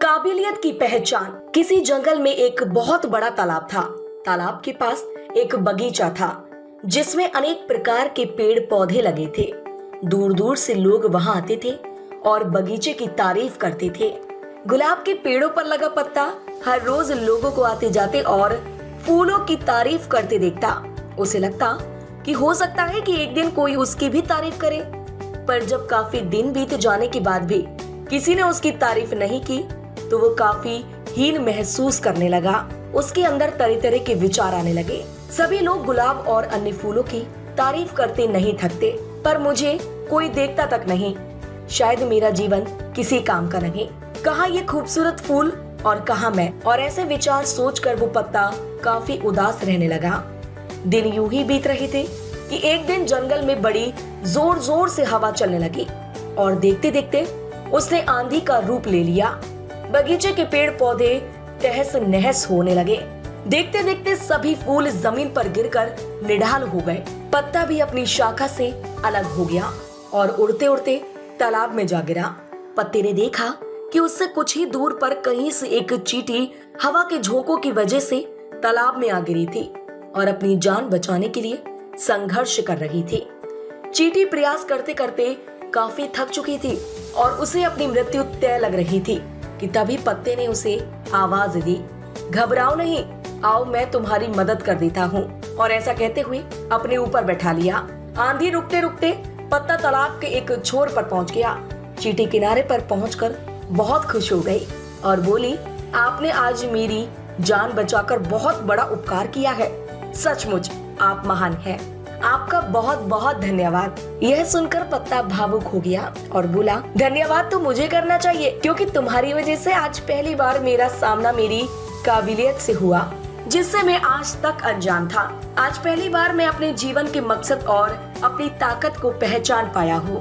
काबिलियत की पहचान। किसी जंगल में एक बहुत बड़ा तालाब था। तालाब के पास एक बगीचा था जिसमें अनेक प्रकार के पेड़ पौधे लगे थे। दूर दूर से लोग वहां आते थे और बगीचे की तारीफ करते थे। गुलाब के पेड़ों पर लगा पत्ता हर रोज लोगों को आते जाते और फूलों की तारीफ करते देखता। उसे लगता कि हो सकता है कि एक दिन कोई उसकी भी तारीफ करे। पर जब काफी दिन बीत जाने के बाद भी किसी ने उसकी तारीफ नहीं की तो वो काफी हीन महसूस करने लगा। उसके अंदर तरह तरह के विचार आने लगे। सभी लोग गुलाब और अन्य फूलों की तारीफ करते नहीं थकते, पर मुझे कोई देखता तक नहीं। शायद मेरा जीवन किसी काम का नहीं। कहाँ ये खूबसूरत फूल और कहाँ मैं। और ऐसे विचार सोचकर वो पत्ता काफी उदास रहने लगा। दिन यूं ही बीत रहे थे कि एक दिन जंगल में बड़ी जोर जोर से हवा चलने लगी और देखते देखते उसने आंधी का रूप ले लिया। बगीचे के पेड़ पौधे तहस नहस होने लगे। देखते देखते सभी फूल जमीन पर गिरकर निढाल हो गए। पत्ता भी अपनी शाखा से अलग हो गया और उड़ते उड़ते तालाब में जा गिरा। पत्ते ने देखा कि उससे कुछ ही दूर पर कहीं से एक चींटी हवा के झोंकों की वजह से तालाब में आ गिरी थी और अपनी जान बचाने के लिए संघर्ष कर रही थी। चींटी प्रयास करते करते काफी थक चुकी थी और उसे अपनी मृत्यु तय लग रही थी कि तभी पत्ते ने उसे आवाज दी, घबराओ नहीं, आओ मैं तुम्हारी मदद कर देता हूँ। और ऐसा कहते हुए अपने ऊपर बैठा लिया। आंधी रुकते रुकते पत्ता तालाब के एक छोर पर पहुँच गया। चींटी किनारे पर पहुंचकर बहुत खुश हो गई और बोली, आपने आज मेरी जान बचाकर बहुत बड़ा उपकार किया है। सचमुच आप महान हैं। आपका बहुत बहुत धन्यवाद। यह सुनकर पत्ता भावुक हो गया और बोला, धन्यवाद तो मुझे करना चाहिए क्योंकि तुम्हारी वजह से आज पहली बार मेरा सामना मेरी काबिलियत से हुआ, जिससे मैं आज तक अनजान था। आज पहली बार मैं अपने जीवन के मकसद और अपनी ताकत को पहचान पाया हूँ।